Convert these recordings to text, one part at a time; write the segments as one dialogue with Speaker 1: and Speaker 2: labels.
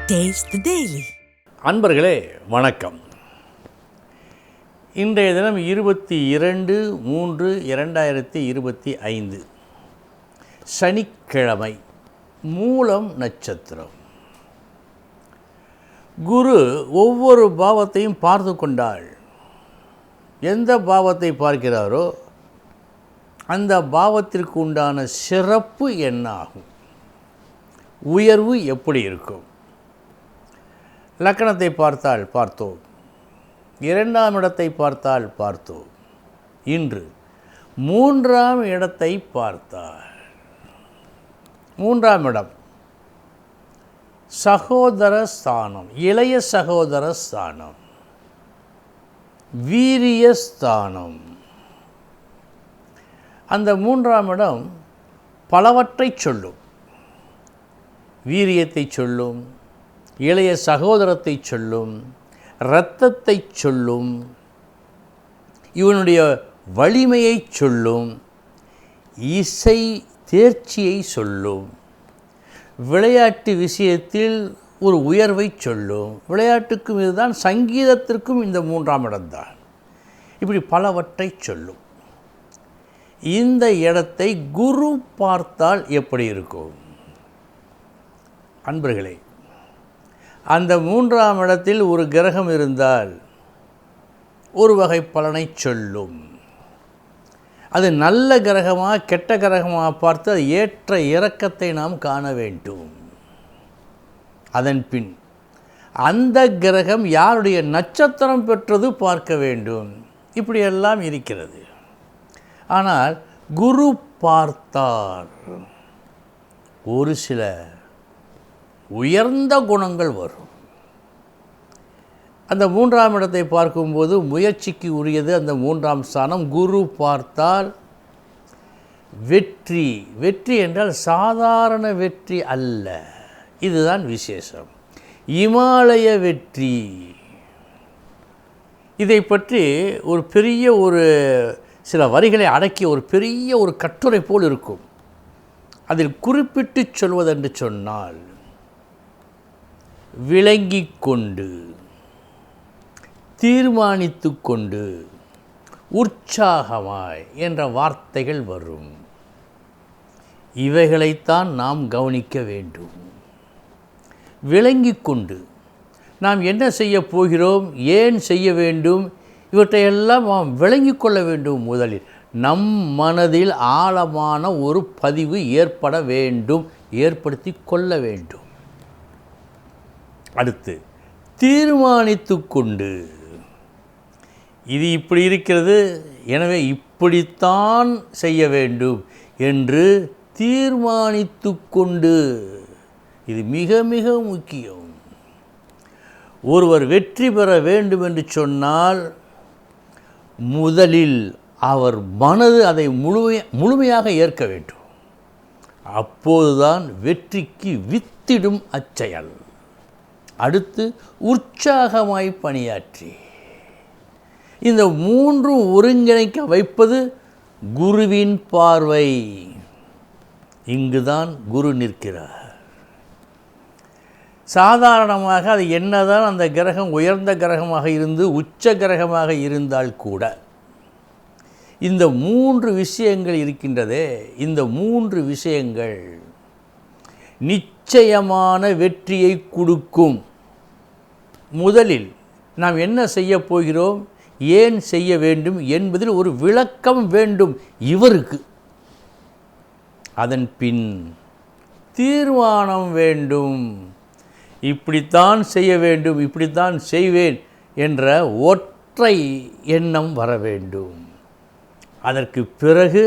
Speaker 1: Taste the Daily.
Speaker 2: அன்பர்களே வணக்கம். இன்றைய தினம் 22/3/2025 சனிக்கிழமை, மூலம் நட்சத்திரம். குரு ஒவ்வொரு பாவத்தையும் பார்த்து கொண்டாள். எந்த பாவத்தை பார்க்கிறாரோ அந்த பாவத்திற்கு உண்டான சிறப்பு என்ன ஆகும், உயர்வு எப்படி இருக்கும். லக்கணத்தை பார்த்தால் பார்த்தோம், 2ஆம் இடத்தை பார்த்தால் பார்த்தோம். இன்று 3ஆம் இடத்தை பார்த்தால், 3ஆம் இடம் சகோதர ஸ்தானம், இளைய சகோதர ஸ்தானம், வீரிய ஸ்தானம். அந்த 3ஆம் இடம் பலவற்றை சொல்லும். வீரியத்தை சொல்லும், இளைய சகோதரத்தை சொல்லும், இரத்தத்தை சொல்லும், இவனுடைய வலிமையை சொல்லும், இசை தேர்ச்சியை சொல்லும், விளையாட்டு விஷயத்தில் ஒரு உயர்வை சொல்லும். விளையாட்டுக்கும் இதுதான், சங்கீதத்திற்கும் இந்த 3ஆம் இடம்தான். இப்படி பலவற்றை சொல்லும். இந்த இடத்தை குரு பார்த்தால் எப்படி இருக்கும் அன்பர்களே? அந்த 3ஆம் இடத்தில் ஒரு கிரகம் இருந்தால் ஒரு வகை பலனை சொல்லும். அது நல்ல கிரகமாக கெட்ட கிரகமாக பார்த்து அது ஏற்ற இறக்கத்தை நாம் காண வேண்டும். அதன் பின் அந்த கிரகம் யாருடைய நட்சத்திரம் பெற்றது பார்க்க வேண்டும். இப்படியெல்லாம் இருக்கிறது. ஆனால் குரு பார்த்தால் ஒரு சில உயர்ந்த குணங்கள் வரும். அந்த 3ஆம் இடத்தை பார்க்கும்போது முயற்சிக்கு உரியது அந்த 3ஆம் ஸ்தானம். குரு பார்த்தால் வெற்றி. வெற்றி என்றால் சாதாரண வெற்றி அல்ல, இதுதான் விசேஷம். இமாலய வெற்றி. இதை பற்றி ஒரு பெரிய சில வரிகளை அடக்கிய ஒரு பெரிய கட்டுரை போல் இருக்கும். அதில் குறிப்பிட்டு சொல்வதென்று சொன்னால், விளங்கி கொண்டு, தீர்மானித்து கொண்டு, உற்சாகமாய் என்ற வார்த்தைகள் வரும். இவைகளைத்தான் நாம் கவனிக்க வேண்டும். விளங்கி கொண்டு நாம் என்ன செய்ய போகிறோம், ஏன் செய்ய வேண்டும், இவற்றையெல்லாம் நாம் விளங்கி கொள்ள வேண்டும். முதலில் நம் மனதில் ஆழமான ஒரு பதிவு ஏற்பட வேண்டும், ஏற்படுத்தி கொள்ள வேண்டும். அடுத்து தீர்மானித்து கொண்டு, இது இப்படி இருக்கிறது, எனவே இப்படித்தான் செய்ய வேண்டும் என்று தீர்மானித்து கொண்டு. இது மிக மிக முக்கியம். ஒருவர் வெற்றி பெற வேண்டும் என்று சொன்னால் முதலில் அவர் மனது அதை முழுமையாக ஏற்க வேண்டும். அப்போதுதான் வெற்றிக்கு வித்திடும் அச்செயல். அடுத்து உற்சாகமாய் பணியாற்றி. இந்த 3 ஒருங்கிணைக்க வைப்பது குருவின் பார்வை. இங்குதான் குரு நிற்கிறார். சாதாரணமாக அது என்னதான் அந்த கிரகம் உயர்ந்த கிரகமாக இருந்து உச்ச கிரகமாக இருந்தால் கூட இந்த 3 விஷயங்கள் இருக்கின்றதே, இந்த 3 விஷயங்கள் நிச்சயமான வெற்றியை கொடுக்கும். முதலில் நாம் என்ன செய்ய போகிறோம், ஏன் செய்ய வேண்டும் என்பதில் ஒரு விளக்கம் வேண்டும் இவருக்கு. அதன் பின் தீர்மானம் வேண்டும். இப்படித்தான் செய்ய வேண்டும், இப்படித்தான் செய்வேன் என்ற ஒற்றை எண்ணம் வர வேண்டும். அதற்கு பிறகு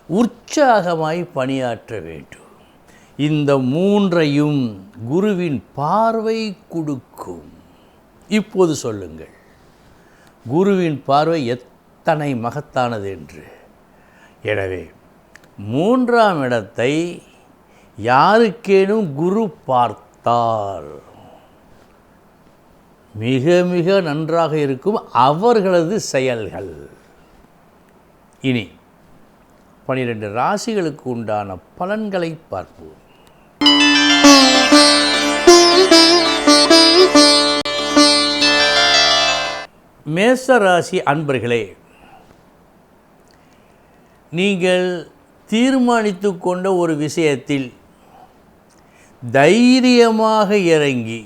Speaker 2: உற்சாகமாய் பணியாற்ற வேண்டும். இந்த 3ஐயும் குருவின் பார்வை கொடுக்கும். இப்போது சொல்லுங்கள், குருவின் பார்வை எத்தனை மகத்தானது என்று. எனவே 3ஆம் இடத்தை யாருக்கேனும் குரு பார்த்தால் மிக மிக நன்றாக இருக்கும் அவர்களது செயல்கள். இனி 12 ராசிகளுக்கு உண்டான பலன்களை பார்ப்போம். மேஷ ராசி அன்பர்களே, நீங்கள் தீர்மானித்து கொண்ட ஒரு விஷயத்தில் தைரியமாக இறங்கி,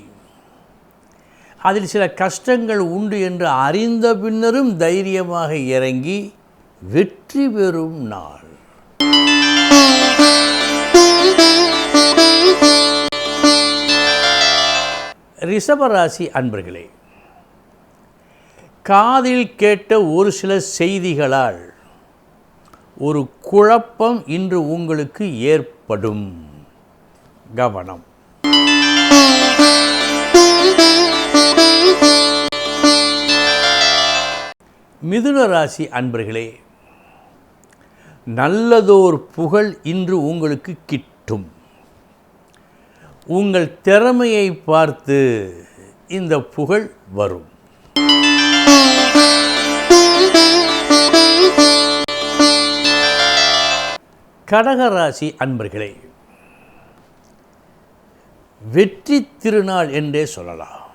Speaker 2: அதில் சில கஷ்டங்கள் உண்டு என்று அறிந்த பின்னரும் தைரியமாக இறங்கி வெற்றி பெறும் நாள். ரிஷபராசி அன்பர்களே, காதில் கேட்ட ஒரு சில செய்திகளால் ஒரு குழப்பம் இன்று உங்களுக்கு ஏற்படும். கவனம். மிதுன ராசி அன்பர்களே, நல்லதோர் புகழ் இன்று உங்களுக்கு கிட்டும். உங்கள் திறமையை பார்த்து இந்த புகழ் வரும். கடகராசி அன்பர்களே, வெற்றி திருநாள் என்றே சொல்லலாம்.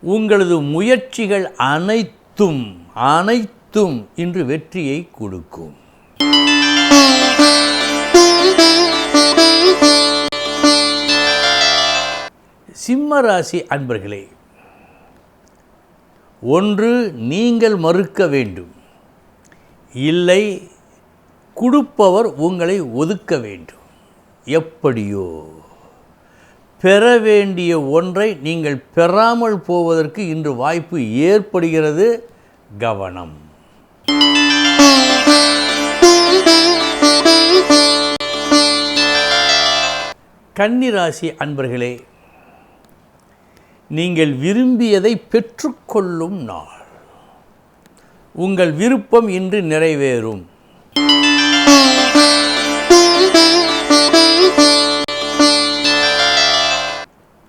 Speaker 2: உங்களது முயற்சிகள் அனைத்தும் இன்று வெற்றியை கொடுக்கும். சிம்ம ராசி அன்பர்களே, ஒன்று நீங்கள் மறுக்க வேண்டும், இல்லை கொடுப்பவர் உங்களை ஒதுக்க வேண்டும். எப்படியோ பெற வேண்டிய ஒன்றை நீங்கள் பெறாமல் போவதற்கு இன்று வாய்ப்பு ஏற்படுகிறது. கவனம். கன்னிராசி அன்பர்களே, நீங்கள் விரும்பியதை பெற்றுக்கொள்ளும் நாள். உங்கள் விருப்பம் இன்று நிறைவேறும்.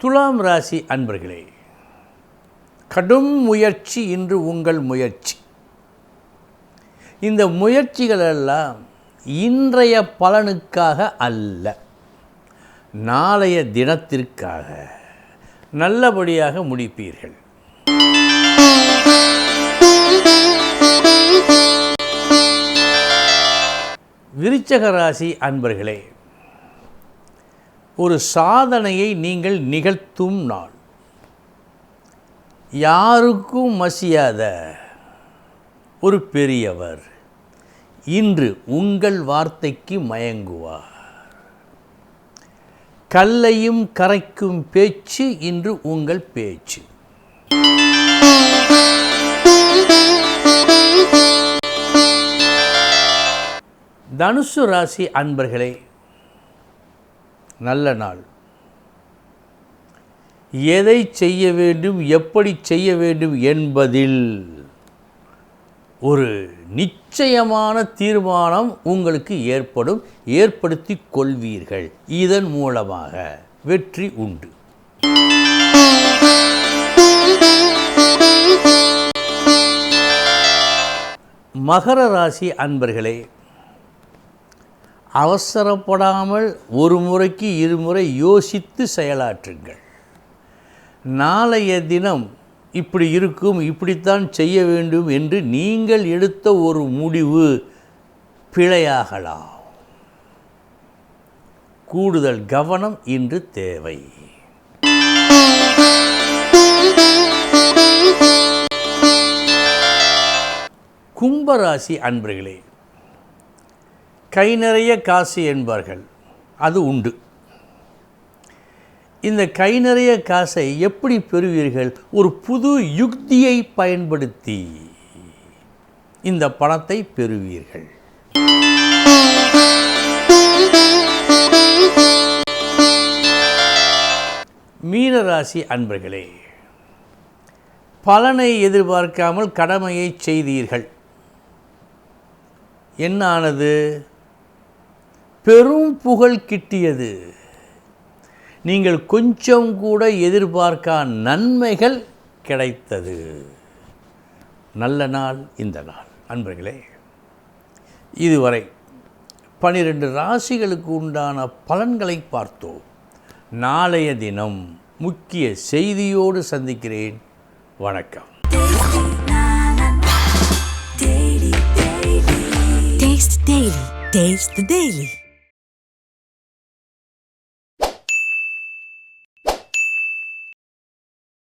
Speaker 2: துலாம் ராசி அன்பர்களே, கடும் முயற்சி இன்று உங்கள் முயற்சி. இந்த முயற்சிகளெல்லாம் இன்றைய பலனுக்காக அல்ல, நாளைய தினத்திற்காக. நல்லபடியாக முடிப்பீர்கள். விருச்சிக ராசி அன்பர்களே, ஒரு சாதனையை நீங்கள் நிகழ்த்தும் நாள். யாருக்கும் மசியாத ஒரு பெரியவர் இன்று உங்கள் வார்த்தைக்கு மயங்குவார். கல்லையும் கரைக்கும் பேச்சு இன்று உங்கள் பேச்சு. தனுசு ராசி அன்பர்களே, நல்ல நாள். எதை செய்ய வேண்டும், எப்படி செய்ய வேண்டும் என்பதில் ஒரு நிச்சயமான தீர்மானம் உங்களுக்கு ஏற்படுத்தி கொள்வீர்கள். இதன் மூலமாக வெற்றி உண்டு. மகர ராசி அன்பர்களே, அவசரப்படாமல் ஒரு முறைக்கு இருமுறை யோசித்து செயலாற்றுங்கள். நாளைய தினம் இப்படி இருக்கும், இப்படித்தான் செய்ய வேண்டும் என்று நீங்கள் எடுத்த ஒரு முடிவு பிழையாகலாம். கூடுதல் கவனம் இன்று தேவை. கும்பராசி அன்பர்களே, கை நிறைய காசு என்பார்கள், அது உண்டு. இந்த கை நிறைய காசை எப்படி பெறுவீர்கள்? ஒரு புது யுக்தியை பயன்படுத்தி இந்த பணத்தை பெறுவீர்கள். மீனராசி அன்பர்களே, பலனை எதிர்பார்க்காமல் கடமையை செய்தீர்கள். என்ன ஆனது? பெரும் புகழ் கிட்டியது. நீங்கள் கொஞ்சம் கூட எதிர்பார்க்கா நன்மைகள் கிடைத்தது. நல்ல நாள் இந்த நாள். அன்பர்களே, இதுவரை 12 ராசிகளுக்கு உண்டான பலன்களை பார்த்தோம். நாளைய தினம் முக்கிய செய்தியோடு சந்திக்கிறேன். வணக்கம்.
Speaker 1: Taste the Daily.